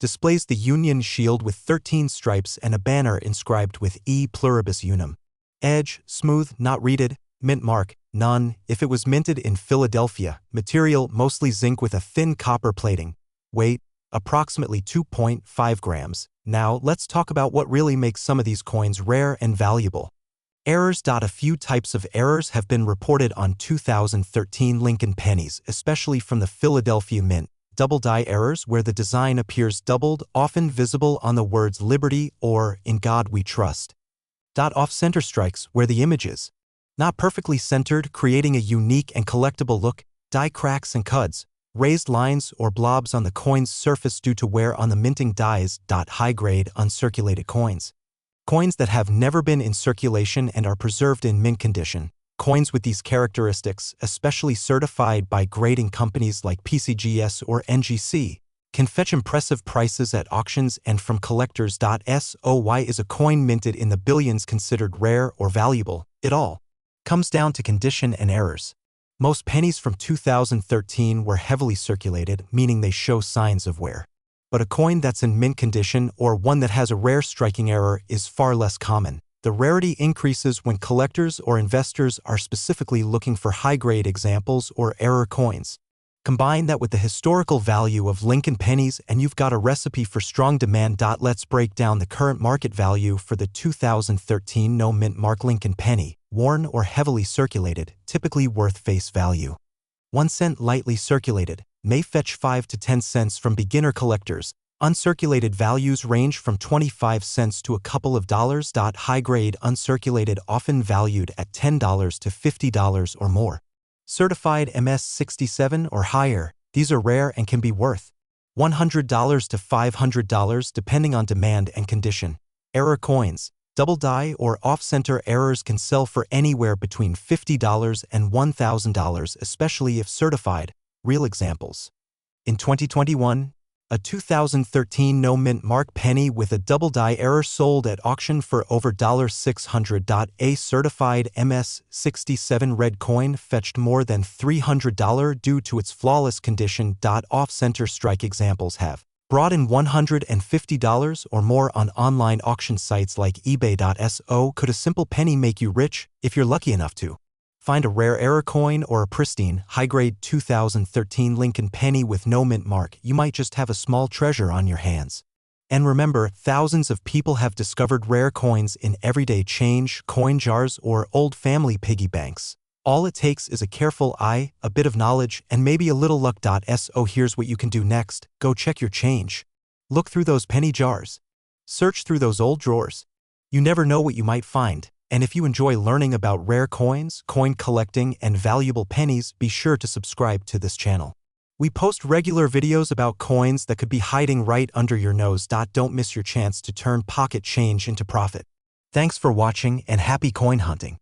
displays the Union shield with 13 stripes and a banner inscribed with E pluribus unum. Edge, smooth, not reeded. Mint mark, none. If it was minted in Philadelphia. Material, mostly zinc with a thin copper plating. Weight, approximately 2.5 grams. Now, let's talk about what really makes some of these coins rare and valuable. Errors. A few types of errors have been reported on 2013 Lincoln pennies, especially from the Philadelphia Mint. Double die errors, where the design appears doubled, often visible on the words Liberty or In God We Trust. Off-center strikes, where the image is not perfectly centered, creating a unique and collectible look. Die cracks and cuds, raised lines or blobs on the coin's surface due to wear on the minting dies. High-grade uncirculated coins. Coins that have never been in circulation and are preserved in mint condition. Coins with these characteristics, especially certified by grading companies like PCGS or NGC, can fetch impressive prices at auctions and from collectors. So why is a coin minted in the billions considered rare or valuable? It all comes down to condition and errors. Most pennies from 2013 were heavily circulated, meaning they show signs of wear. But a coin that's in mint condition or one that has a rare striking error is far less common. The rarity increases when collectors or investors are specifically looking for high-grade examples or error coins. Combine that with the historical value of Lincoln pennies and you've got a recipe for strong demand. Let's break down the current market value for the 2013 no mint mark Lincoln penny, worn or heavily circulated, typically worth face value. 1 cent lightly circulated, may fetch 5 to 10 cents from beginner collectors. Uncirculated values range from 25 cents to a couple of dollars. High-grade uncirculated often valued at $10 to $50 or more. Certified MS-67 or higher, these are rare and can be worth $100 to $500 depending on demand and condition. Error coins, double die or off-center errors can sell for anywhere between $50 and $1,000, especially if certified. Real examples. In 2021, a 2013 no mint mark penny with a double die error sold at auction for over $600. A certified MS-67 red coin fetched more than $300 due to its flawless condition. Off-center strike examples have brought in $150 or more on online auction sites like eBay. So could a simple penny make you rich if you're lucky enough to find a rare error coin or a pristine, high-grade 2013 Lincoln penny with no mint mark? You might just have a small treasure on your hands. And remember, thousands of people have discovered rare coins in everyday change, coin jars, or old family piggy banks. All it takes is a careful eye, a bit of knowledge, and maybe a little luck. So here's what you can do next. Go check your change. Look through those penny jars. Search through those old drawers. You never know what you might find. And if you enjoy learning about rare coins, coin collecting, and valuable pennies, be sure to subscribe to this channel. We post regular videos about coins that could be hiding right under your nose. Don't miss your chance to turn pocket change into profit. Thanks for watching and happy coin hunting.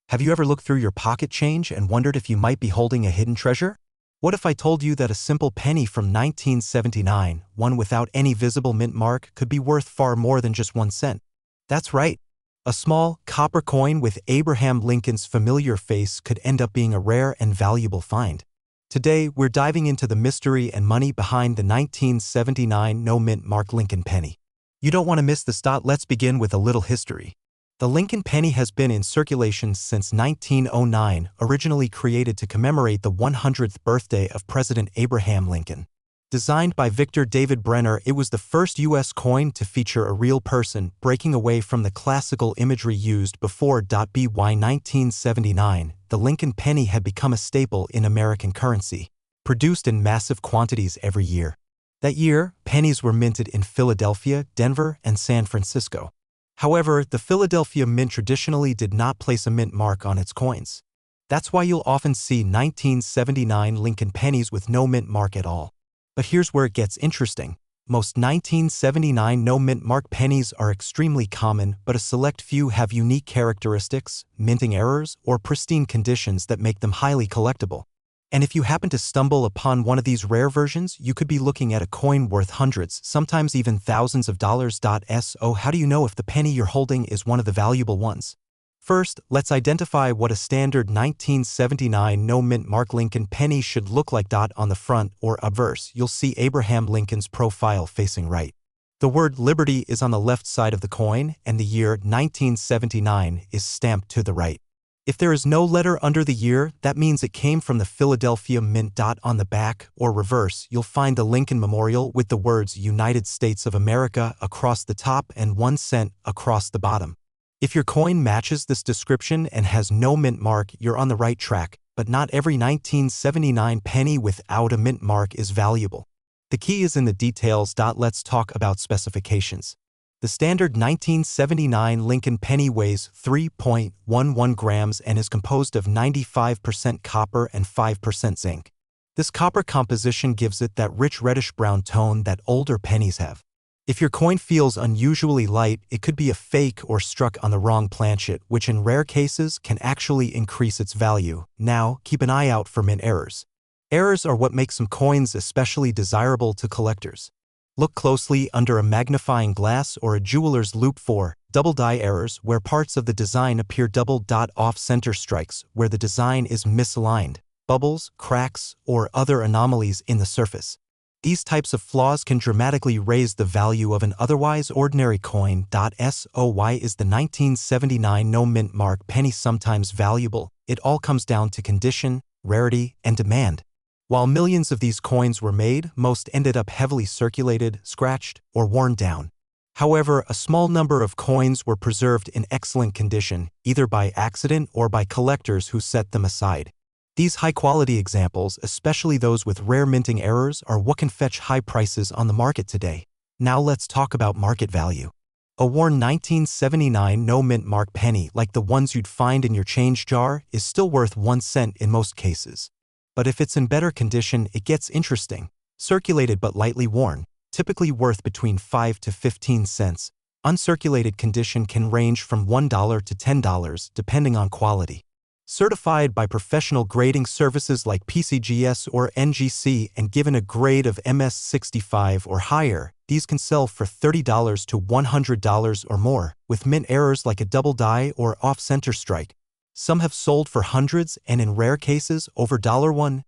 Have you ever looked through your pocket change and wondered if you might be holding a hidden treasure? What if I told you that a simple penny from 1979, one without any visible mint mark, could be worth far more than just 1 cent? That's right. A small, copper coin with Abraham Lincoln's familiar face could end up being a rare and valuable find. Today, we're diving into the mystery and money behind the 1979 no-mint mark Lincoln penny. You don't want to miss this. Let's begin with a little history. The Lincoln penny has been in circulation since 1909, originally created to commemorate the 100th birthday of President Abraham Lincoln. Designed by Victor David Brenner, it was the first U.S. coin to feature a real person, breaking away from the classical imagery used before. By 1979, the Lincoln penny had become a staple in American currency, produced in massive quantities every year. That year, pennies were minted in Philadelphia, Denver, and San Francisco. However, the Philadelphia Mint traditionally did not place a mint mark on its coins. That's why you'll often see 1979 Lincoln pennies with no mint mark at all. But here's where it gets interesting. Most 1979 no-mint mark pennies are extremely common, but a select few have unique characteristics, minting errors, or pristine conditions that make them highly collectible. And if you happen to stumble upon one of these rare versions, you could be looking at a coin worth hundreds, sometimes even thousands of dollars. So how do you know if the penny you're holding is one of the valuable ones? First, let's identify what a standard 1979 no-mint mark Lincoln penny should look like. On the front or obverse, you'll see Abraham Lincoln's profile facing right. The word Liberty is on the left side of the coin, and the year 1979 is stamped to the right. If there is no letter under the year, that means it came from the Philadelphia Mint. On the back or reverse, you'll find the Lincoln Memorial with the words United States of America across the top and 1 cent across the bottom. If your coin matches this description and has no mint mark, you're on the right track, but not every 1979 penny without a mint mark is valuable. The key is in the details. Let's talk about specifications. The standard 1979 Lincoln penny weighs 3.11 grams and is composed of 95% copper and 5% zinc. This copper composition gives it that rich reddish-brown tone that older pennies have. If your coin feels unusually light, it could be a fake or struck on the wrong planchet, which in rare cases can actually increase its value. Now, keep an eye out for mint errors. Errors are what make some coins especially desirable to collectors. Look closely under a magnifying glass or a jeweler's loupe for double die errors, where parts of the design appear double. Off-center strikes, where the design is misaligned, bubbles, cracks, or other anomalies in the surface. These types of flaws can dramatically raise the value of an otherwise ordinary coin. So why is the 1979 no-mint mark penny sometimes valuable? It all comes down to condition, rarity, and demand. While millions of these coins were made, most ended up heavily circulated, scratched, or worn down. However, a small number of coins were preserved in excellent condition, either by accident or by collectors who set them aside. These high-quality examples, especially those with rare minting errors, are what can fetch high prices on the market today. Now let's talk about market value. A worn 1979 no-mint mark penny, like the ones you'd find in your change jar, is still worth 1 cent in most cases. But if it's in better condition, it gets interesting. Circulated but lightly worn, typically worth between 5 to 15 cents. Uncirculated condition can range from $1 to $10, depending on quality. Certified by professional grading services like PCGS or NGC and given a grade of MS65 or higher, these can sell for $30 to $100 or more, with mint errors like a double die or off-center strike. Some have sold for hundreds and in rare cases over $1,000.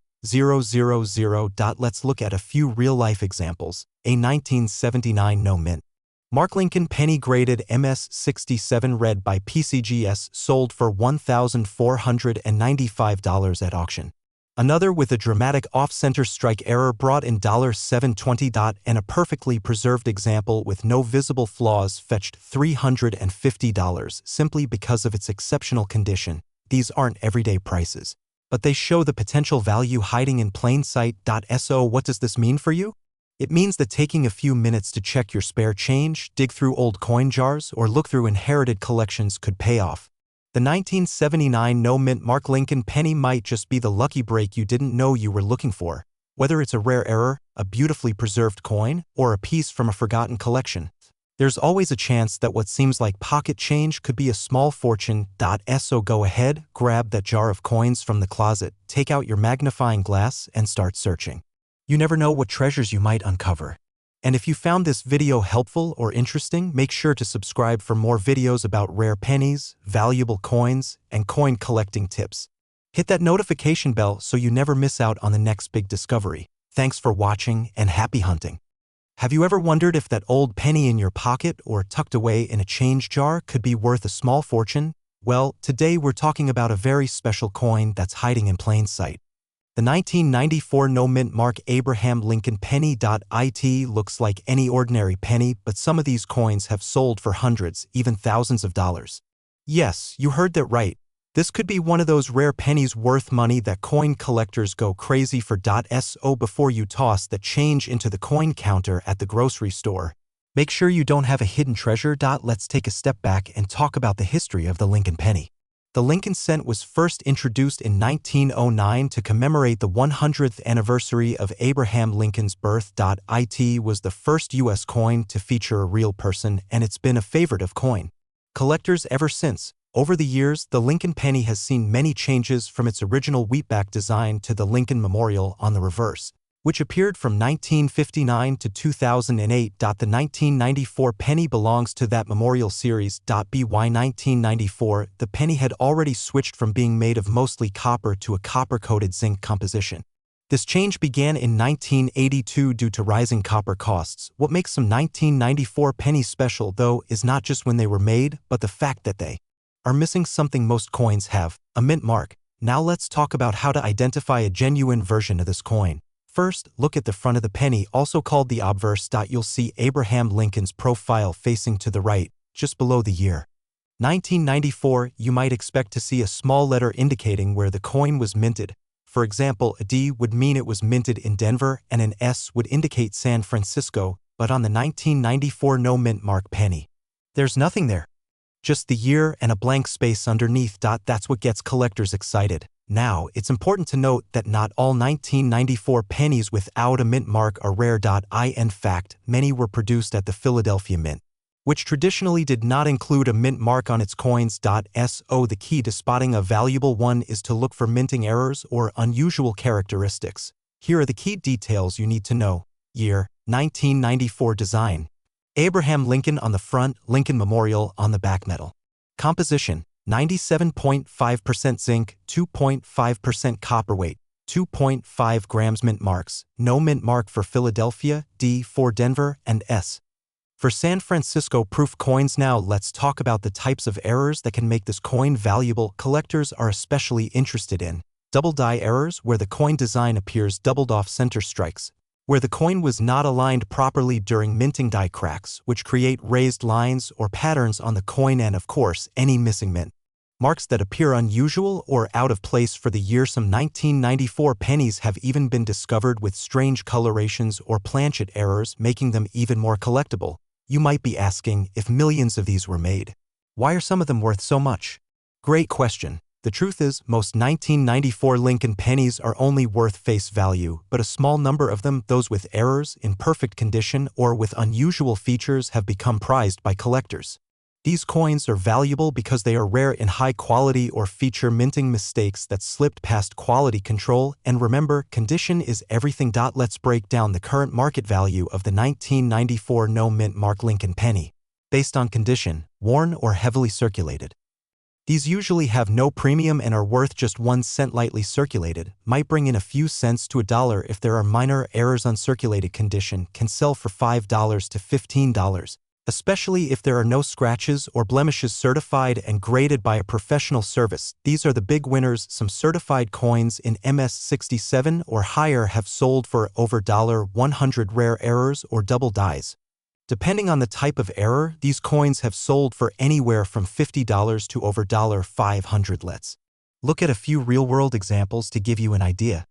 Let's look at a few real-life examples. A 1979 no-mint mark Lincoln penny graded MS67 read by PCGS sold for $1,495 at auction. Another with a dramatic off-center strike error brought in $720, and a perfectly preserved example with no visible flaws fetched $350 simply because of its exceptional condition. These aren't everyday prices, but they show the potential value hiding in plain sight. So what does this mean for you? It means that taking a few minutes to check your spare change, dig through old coin jars, or look through inherited collections could pay off. The 1979 no-mint mark Lincoln penny might just be the lucky break you didn't know you were looking for. Whether it's a rare error, a beautifully preserved coin, or a piece from a forgotten collection, there's always a chance that what seems like pocket change could be a small fortune. So go ahead, grab that jar of coins from the closet, take out your magnifying glass, and start searching. You never know what treasures you might uncover. And if you found this video helpful or interesting, make sure to subscribe for more videos about rare pennies, valuable coins, and coin collecting tips. Hit that notification bell so you never miss out on the next big discovery. Thanks for watching and happy hunting. Have you ever wondered if that old penny in your pocket or tucked away in a change jar could be worth a small fortune? Well, today we're talking about a very special coin that's hiding in plain sight. The 1994 no-mint mark Abraham Lincoln penny. It looks like any ordinary penny, but some of these coins have sold for hundreds, even thousands of dollars. Yes, you heard that right. This could be one of those rare pennies worth money that coin collectors go crazy for. So before you toss that change into the coin counter at the grocery store, make sure you don't have a hidden treasure. Let's take a step back and talk about the history of the Lincoln penny. The Lincoln cent was first introduced in 1909 to commemorate the 100th anniversary of Abraham Lincoln's birth. It was the first U.S. coin to feature a real person, and it's been a favorite of coin collectors ever since. Over the years, the Lincoln penny has seen many changes, from its original wheatback design to the Lincoln Memorial on the reverse, which appeared from 1959 to 2008. The 1994 penny belongs to that Memorial series. By 1994, the penny had already switched from being made of mostly copper to a copper-coated zinc composition. This change began in 1982 due to rising copper costs. What makes some 1994 pennies special, though, is not just when they were made, but the fact that they are missing something most coins have: a mint mark. Now let's talk about how to identify a genuine version of this coin. First, look at the front of the penny, also called the obverse. You'll see Abraham Lincoln's profile facing to the right, just below the year 1994. You might expect to see a small letter indicating where the coin was minted. For example, a D would mean it was minted in Denver, and an S would indicate San Francisco, but on the 1994 no mint mark penny, there's nothing there. Just the year and a blank space underneath. That's what gets collectors excited. Now, it's important to note that not all 1994 pennies without a mint mark are rare. In fact, many were produced at the Philadelphia Mint, which traditionally did not include a mint mark on its coins. So the key to spotting a valuable one is to look for minting errors or unusual characteristics. Here are the key details you need to know. Year: 1994. Design: Abraham Lincoln on the front, Lincoln Memorial on the back. Metal composition: 97.5% zinc, 2.5% copper. Weight: 2.5 grams. Mint marks: no mint mark for Philadelphia, D for Denver, and S for San Francisco. Proof coins. Now let's talk about the types of errors that can make this coin valuable. Collectors are especially interested in double die errors, where the coin design appears doubled off center strikes, where the coin was not aligned properly during minting. Die cracks, which create raised lines or patterns on the coin, and of course, any missing mint marks that appear unusual or out of place for the year. Some 1994 pennies have even been discovered with strange colorations or planchet errors, making them even more collectible. You might be asking, if millions of these were made, why are some of them worth so much? Great question. The truth is, most 1994 Lincoln pennies are only worth face value, but a small number of them, those with errors, in perfect condition, or with unusual features, have become prized by collectors. These coins are valuable because they are rare in high quality or feature minting mistakes that slipped past quality control. And remember, condition is everything. Let's break down the current market value of the 1994 no mint mark Lincoln penny, based on condition: worn or heavily circulated. These usually have no premium and are worth just 1 cent. Lightly circulated might bring in a few cents to $1 if there are minor errors. Uncirculated condition can sell for $5 to $15, especially if there are no scratches or blemishes. Certified and graded by a professional service. These are the big winners. Some certified coins in MS67 or higher have sold for over $100. Rare errors or double dies. Depending on the type of error, these coins have sold for anywhere from $50 to over $500. Let's look at a few real-world examples to give you an idea.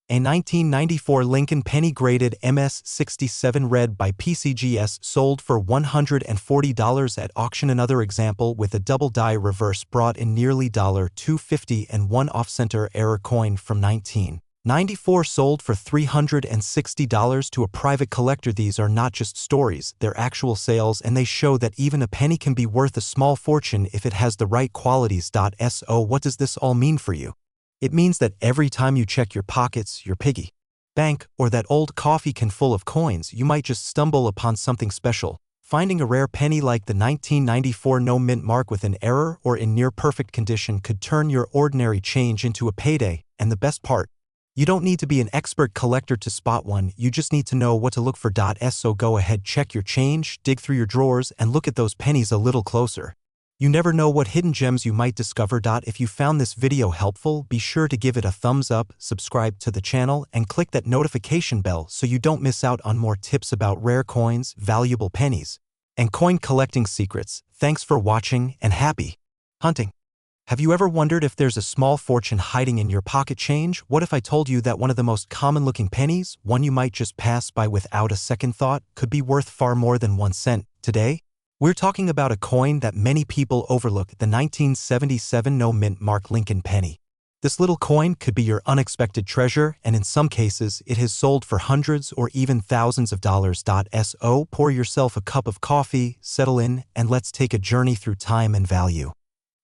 A 1994 Lincoln penny graded MS67 red by PCGS sold for $140 at auction. Another example with a double die reverse brought in nearly $250, and one off-center error coin from 1994 sold for $360 to a private collector. These are not just stories, they're actual sales, and they show that even a penny can be worth a small fortune if it has the right qualities. So what does this all mean for you? It means that every time you check your pockets, your piggy bank, or that old coffee can full of coins, you might just stumble upon something special. Finding a rare penny like the 1994 no mint mark with an error or in near-perfect condition could turn your ordinary change into a payday, and the best part, you don't need to be an expert collector to spot one, you just need to know what to look for. So go ahead, check your change, dig through your drawers, and look at those pennies a little closer. You never know what hidden gems you might discover. If you found this video helpful, be sure to give it a thumbs up, subscribe to the channel, and click that notification bell so you don't miss out on more tips about rare coins, valuable pennies, and coin collecting secrets. Thanks for watching and happy hunting! Have you ever wondered if there's a small fortune hiding in your pocket change? What if I told you that one of the most common-looking pennies, one you might just pass by without a second thought, could be worth far more than 1 cent? Today, we're talking about a coin that many people overlook, the 1977 no mint mark Lincoln penny. This little coin could be your unexpected treasure, and in some cases, it has sold for hundreds or even thousands of dollars. So pour yourself a cup of coffee, settle in, and let's take a journey through time and value.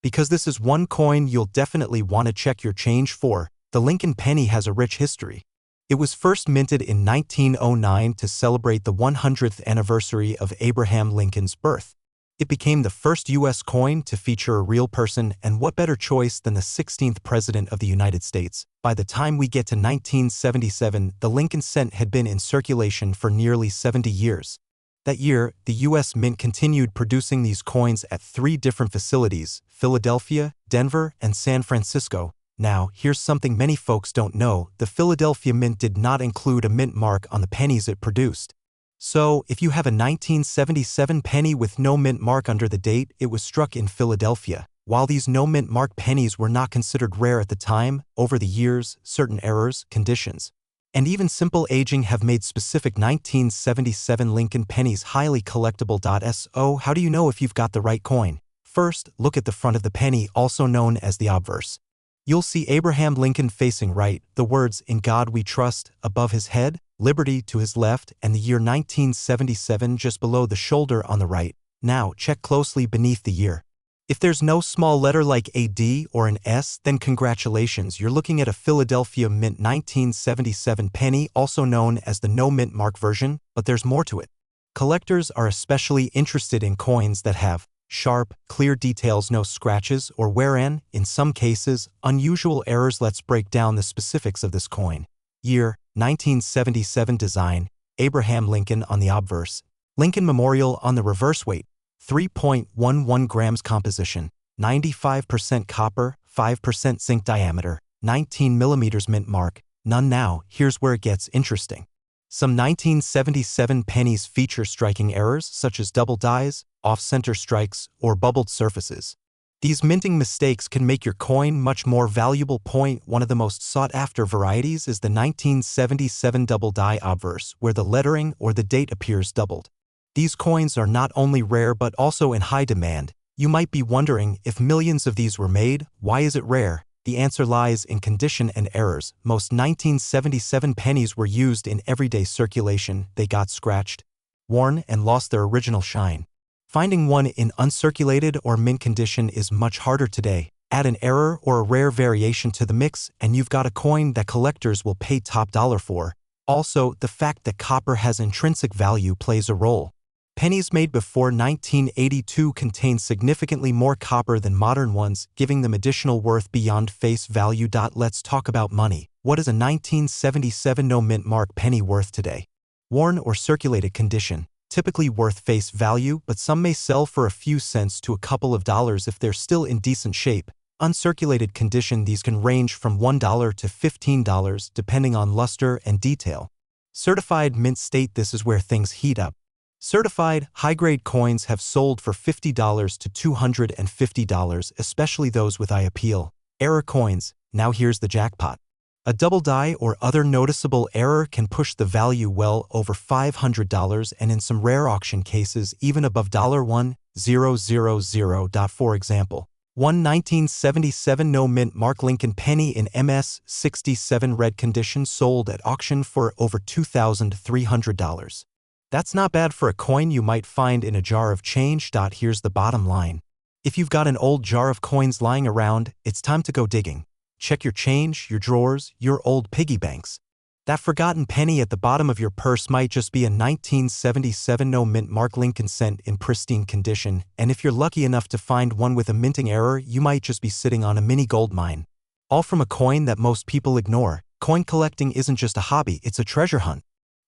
Because this is one coin you'll definitely want to check your change for. The Lincoln penny has a rich history. It was first minted in 1909 to celebrate the 100th anniversary of Abraham Lincoln's birth. It became the first U.S. coin to feature a real person, and what better choice than the 16th President of the United States? By the time we get to 1977, the Lincoln cent had been in circulation for nearly 70 years. That year, the U.S. Mint continued producing these coins at 3 different facilities: Philadelphia, Denver, and San Francisco. Now, here's something many folks don't know: the Philadelphia Mint did not include a mint mark on the pennies it produced. So, if you have a 1977 penny with no mint mark under the date, it was struck in Philadelphia. While these no mint mark pennies were not considered rare at the time, over the years, certain errors, conditions, and even simple aging have made specific 1977 Lincoln pennies highly collectible. So how do you know if you've got the right coin? First, look at the front of the penny, also known as the obverse. You'll see Abraham Lincoln facing right, the words "In God We Trust" above his head, "Liberty" to his left, and the year 1977 just below the shoulder on the right. Now, check closely beneath the year. If there's no small letter like a D or an S, then congratulations, you're looking at a Philadelphia Mint 1977 penny, also known as the no mint mark version, but there's more to it. Collectors are especially interested in coins that have sharp, clear details, no scratches or wear-in, in some cases, unusual errors. Let's break down the specifics of this coin. Year, 1977. Design, Abraham Lincoln on the obverse, Lincoln Memorial on the reverse. Weight, 3.11 grams. Composition, 95% copper, 5% zinc. Diameter, 19 millimeters. Mint mark, none. Now, here's where it gets interesting. Some 1977 pennies feature striking errors such as double dies, off-center strikes, or bubbled surfaces. These minting mistakes can make your coin much more valuable. One of the most sought-after varieties is the 1977 double die obverse, where the lettering or the date appears doubled. These coins are not only rare but also in high demand. You might be wondering, if millions of these were made, why is it rare? The answer lies in condition and errors. Most 1977 pennies were used in everyday circulation. They got scratched, worn, and lost their original shine. Finding one in uncirculated or mint condition is much harder today. Add an error or a rare variation to the mix, and you've got a coin that collectors will pay top dollar for. Also, the fact that copper has intrinsic value plays a role. Pennies made before 1982 contain significantly more copper than modern ones, giving them additional worth beyond face value. Let's talk about money. What is a 1977 no mint mark penny worth today? Worn or circulated condition, typically worth face value, but some may sell for a few cents to a couple of dollars if they're still in decent shape. Uncirculated condition, these can range from $1 to $15 depending on luster and detail. Certified mint state, this is where things heat up. Certified, high-grade coins have sold for $50 to $250, especially those with eye appeal. Error coins, now here's the jackpot. A double die or other noticeable error can push the value well over $500, and in some rare auction cases even above $1,000. For example, one 1977 no mint mark Lincoln penny in MS-67 red condition sold at auction for over $2,300. That's not bad for a coin you might find in a jar of change. Here's the bottom line. If you've got an old jar of coins lying around, it's time to go digging. Check your change, your drawers, your old piggy banks. That forgotten penny at the bottom of your purse might just be a 1977 no-mint mark Lincoln cent in pristine condition, and if you're lucky enough to find one with a minting error, you might just be sitting on a mini gold mine. All from a coin that most people ignore. Coin collecting isn't just a hobby, it's a treasure hunt.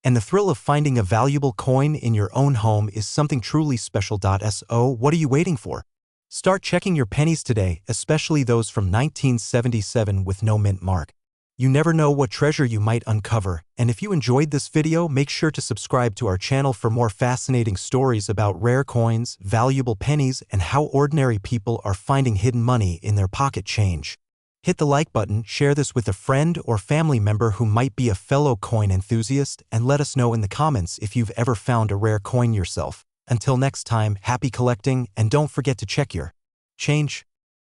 And the thrill of finding a valuable coin in your own home is something truly special. So, what are you waiting for? Start checking your pennies today, especially those from 1977 with no mint mark. You never know what treasure you might uncover, and if you enjoyed this video, make sure to subscribe to our channel for more fascinating stories about rare coins, valuable pennies, and how ordinary people are finding hidden money in their pocket change. Hit the like button, share this with a friend or family member who might be a fellow coin enthusiast, and let us know in the comments if you've ever found a rare coin yourself. Until next time, happy collecting, and don't forget to check your change.